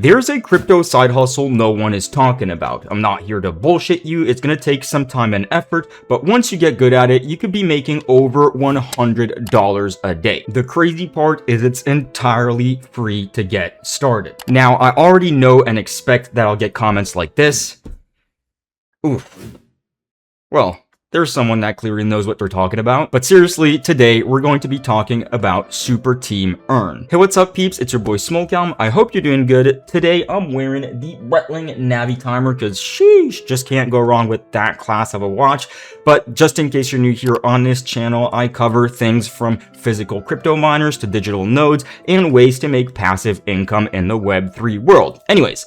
There's a crypto side hustle no one is talking about. I'm not here to bullshit you, it's gonna take some time and effort, but once you get good at it, you could be making over $100 a day. The crazy part is it's entirely free to get started. Now, I already know and expect that I'll get comments like this. Oof. Well, there's someone that clearly knows what they're talking about. But seriously, today we're going to be talking about Super Team Earn. Hey, what's up, peeps? It's your boy Smokehelm. I hope you're doing good. Today I'm wearing the Breitling Navi Timer because sheesh, just can't go wrong with that class of a watch. But just in case you're new here on this channel, I cover things from physical crypto miners to digital nodes and ways to make passive income in the Web3 world. Anyways,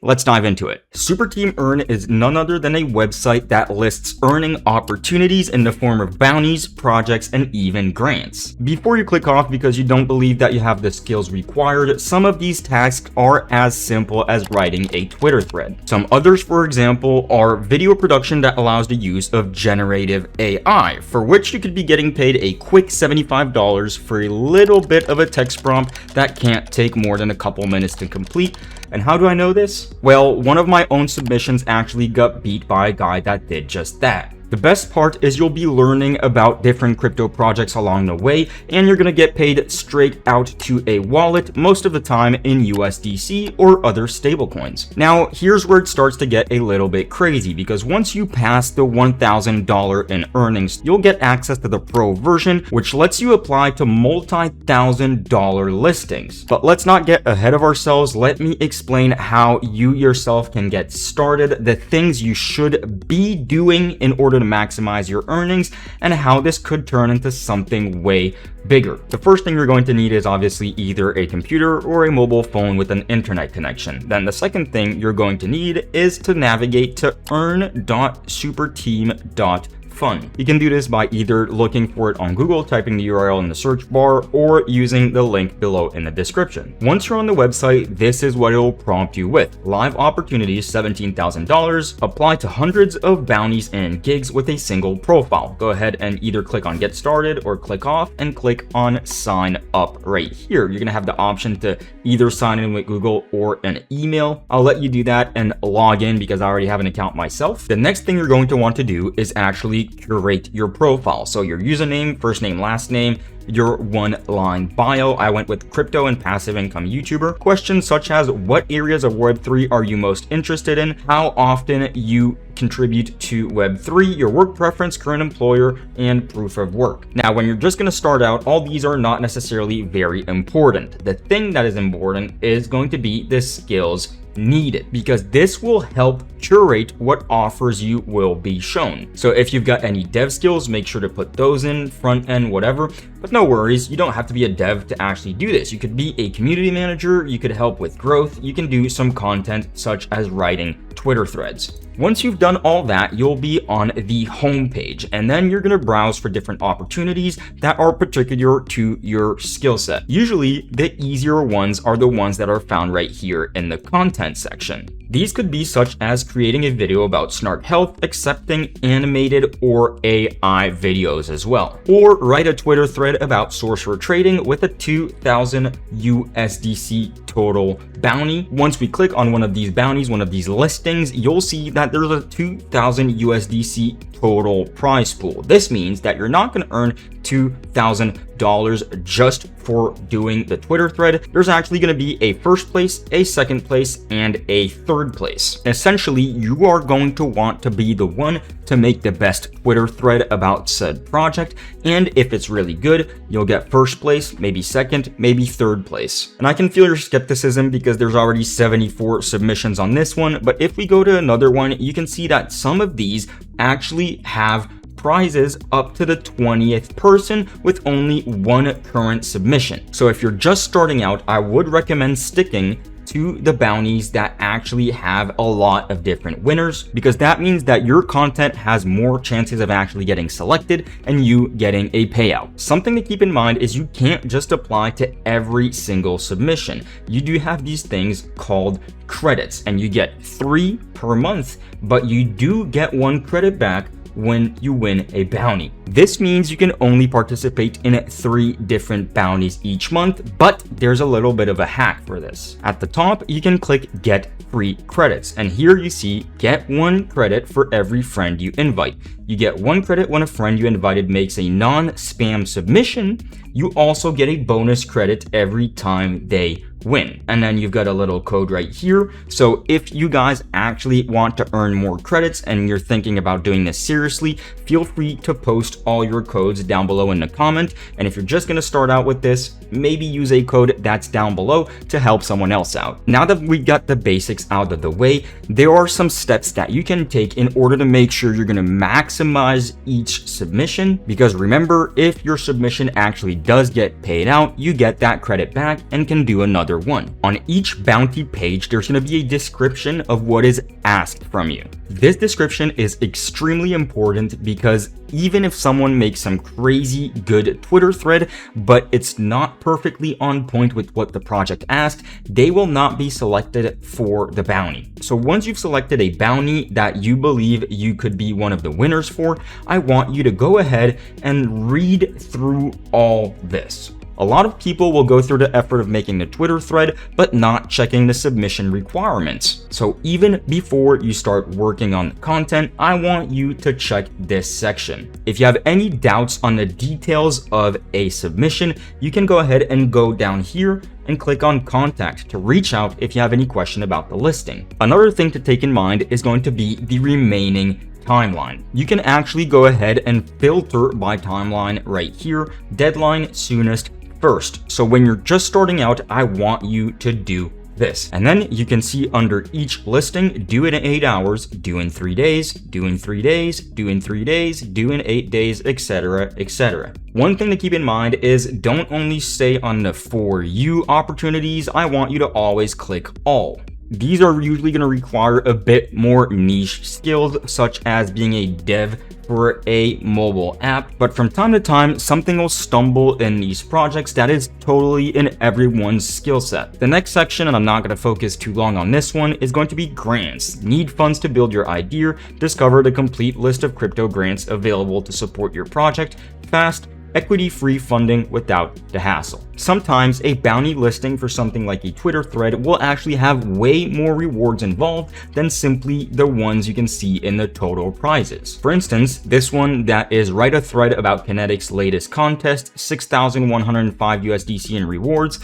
let's dive into it. Super Team Earn is none other than a website that lists earning opportunities in the form of bounties, projects, and even grants. Before you click off because you don't believe that you have the skills required, some of these tasks are as simple as writing a Twitter thread. Some others, for example, are video production that allows the use of generative AI, for which you could be getting paid a quick $75 for a little bit of a text prompt that can't take more than a couple minutes to complete. And how do I know this? Well, one of my own submissions actually got beat by a guy that did just that. The best part is you'll be learning about different crypto projects along the way, and you're gonna get paid straight out to a wallet, most of the time in USDC or other stablecoins. Now, here's where it starts to get a little bit crazy, because once you pass the $1,000 in earnings, you'll get access to the pro version, which lets you apply to multi-$1,000 listings. But let's not get ahead of ourselves. Let me explain how you yourself can get started, the things you should be doing in order to maximize your earnings, and how this could turn into something way bigger. The first thing you're going to need is obviously either a computer or a mobile phone with an internet connection. Then the second thing you're going to need is to navigate to earn.superteam.fun. You can do this by either looking for it on Google, typing the URL in the search bar, or using the link below in the description. Once you're on the website, this is what it will prompt you with. Live opportunities, $17,000. Apply to hundreds of bounties and gigs with a single profile. Go ahead and either click on Get Started or click off and click on Sign Up right here. You're gonna have the option to either sign in with Google or an email. I'll let you do that and log in because I already have an account myself. The next thing you're going to want to do is actually curate your profile. So your username, first name, last name, your one-line bio. I went with crypto and passive income YouTuber. Questions such as what areas of Web3 are you most interested in? How often you contribute to Web3, your work preference, current employer, and proof of work. Now, when you're just going to start out, all these are not necessarily very important. The thing that is important is going to be the skills needed, because this will help curate what offers you will be shown. So if you've got any dev skills, make sure to put those in, front end, whatever. But no worries, you don't have to be a dev to actually do this. You could be a community manager, you could help with growth, you can do some content such as writing Twitter threads. Once you've done all that, you'll be on the home page, and then you're going to browse for different opportunities that are particular to your skill set. Usually, the easier ones are the ones that are found right here in the content section. These could be such as creating a video about Snark Health, accepting animated or AI videos as well. Or write a Twitter thread about sorcerer trading with a 2,000 USDC total bounty. Once we click on one of these bounties, one of these listings, you'll see that there's a 2,000 USDC total prize pool. This means that you're not going to earn $2,000 just for doing the Twitter thread. There's actually going to be a first place, a second place, and a third place. Essentially, you are going to want to be the one to make the best Twitter thread about said project, and if it's really good, you'll get first place, maybe second, maybe third place. And I can feel your skepticism because there's already 74 submissions on this one, but if we go to another one, you can see that some of these actually have prizes up to the 20th person with only one current submission. So if you're just starting out, I would recommend sticking to the bounties that actually have a lot of different winners, because that means that your content has more chances of actually getting selected and you getting a payout. Something to keep in mind is you can't just apply to every single submission. You do have these things called credits, and you get 3 per month, but you do get 1 credit back when you win a bounty. This means you can only participate in 3 different bounties each month, but there's a little bit of a hack for this. At the top, you can click Get Free Credits, and here you see get 1 credit for every friend you invite. You get 1 credit when a friend you invited makes a non-spam submission. You also get a bonus credit every time they win. And then you've got a little code right here. So if you guys actually want to earn more credits and you're thinking about doing this seriously, feel free to post all your codes down below in the comment. And if you're just going to start out with this, maybe use a code that's down below to help someone else out. Now that we got the basics out of the way, there are some steps that you can take in order to make sure you're going to maximize each submission. Because remember, if your submission actually does get paid out, you get that credit back and can do another one. On each bounty page, there's going to be a description of what is asked from you. This description is extremely important because even if someone makes some crazy good Twitter thread, but it's not perfectly on point with what the project asked, they will not be selected for the bounty. So once you've selected a bounty that you believe you could be one of the winners for, I want you to go ahead and read through all this. A lot of people will go through the effort of making the Twitter thread, but not checking the submission requirements. So even before you start working on the content, I want you to check this section. If you have any doubts on the details of a submission, you can go ahead and go down here and click on contact to reach out if you have any question about the listing. Another thing to take in mind is going to be the remaining timeline. You can actually go ahead and filter by timeline right here, deadline, soonest, first. So when you're just starting out, I want you to do this. And then you can see under each listing, do it in 8 hours, do in 3 days, do in 3 days, do in 3 days, do in 8 days, etc., etc. One thing to keep in mind is don't only stay on the For You opportunities. I want you to always click all. These are usually going to require a bit more niche skills, such as being a dev for a mobile app, but from time to time, something will stumble in these projects that is totally in everyone's skill set. The next section, and I'm not going to focus too long on this one, is going to be grants. Need funds to build your idea? Discover the complete list of crypto grants available to support your project fast, equity-free funding without the hassle. Sometimes a bounty listing for something like a Twitter thread will actually have way more rewards involved than simply the ones you can see in the total prizes. For instance, this one that is write a thread about Kinetic's latest contest, 6,105 USDC in rewards.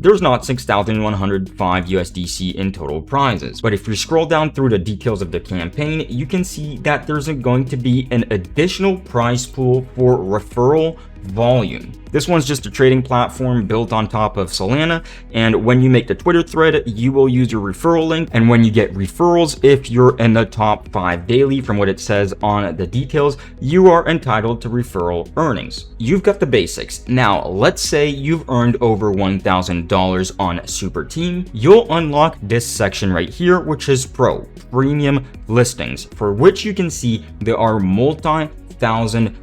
There's not 6,105 USDC in total prizes. But if you scroll down through the details of the campaign, you can see that there's going to be an additional prize pool for referral volume. This one's just a trading platform built on top of Solana, and when you make the Twitter thread, you will use your referral link, and when you get referrals, if you're in the top 5 daily from what it says on the details, you are entitled to referral earnings. You've got the basics. Now, let's say you've earned over $1,000 on Super Team. You'll unlock this section right here, which is Premium Listings, for which you can see there are multi-$1,000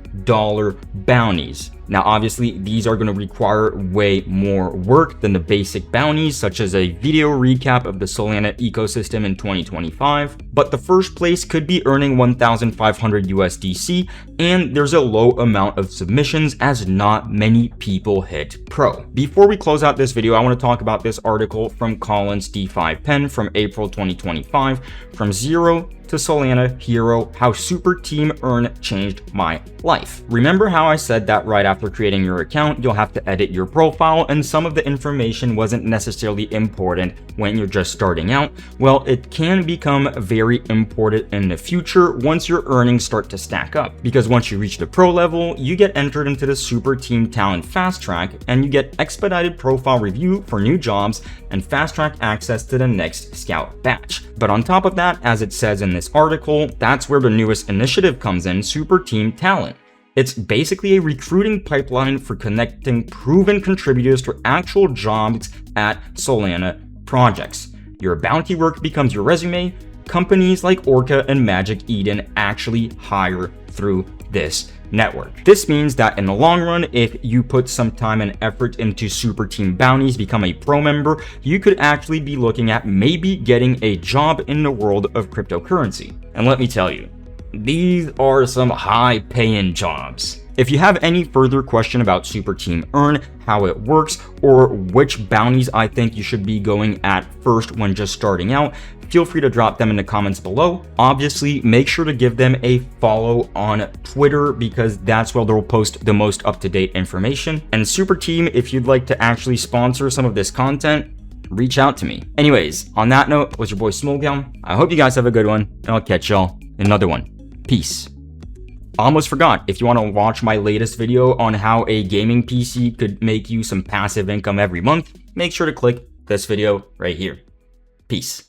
bounties. Now, obviously, these are going to require way more work than the basic bounties, such as a video recap of the Solana ecosystem in 2025. But the first place could be earning 1,500 USDC, and there's a low amount of submissions as not many people hit pro. Before we close out this video, I want to talk about this article from Collins DeFi Pen from April 2025, From Zero to Solana Hero, How Super Team Earn Changed My Life. Remember how I said that right after creating your account, you'll have to edit your profile and some of the information wasn't necessarily important when you're just starting out? Well, it can become very important in the future once your earnings start to stack up. Because once you reach the pro level, you get entered into the Super Team Talent Fast Track and you get expedited profile review for new jobs and fast track access to the next scout batch. But on top of that, as it says in this article, that's where the newest initiative comes in, Super Team Talent. It's basically a recruiting pipeline for connecting proven contributors to actual jobs at Solana projects. Your bounty work becomes your resume. Companies like Orca and Magic Eden actually hire through this network. This means that in the long run, if you put some time and effort into Super Team bounties, become a pro member, you could actually be looking at maybe getting a job in the world of cryptocurrency. And let me tell you, these are some high paying jobs. If you have any further question about Super Team Earn, how it works, or which bounties I think you should be going at first when just starting out, feel free to drop them in the comments below. Obviously, make sure to give them a follow on Twitter because that's where they'll post the most up-to-date information. And Super Team, if you'd like to actually sponsor some of this content, reach out to me. Anyways, on that note, was your boy Smolgam. I hope you guys have a good one, and I'll catch y'all in another one. Peace. Almost forgot, if you want to watch my latest video on how a gaming PC could make you some passive income every month, make sure to click this video right here. Peace.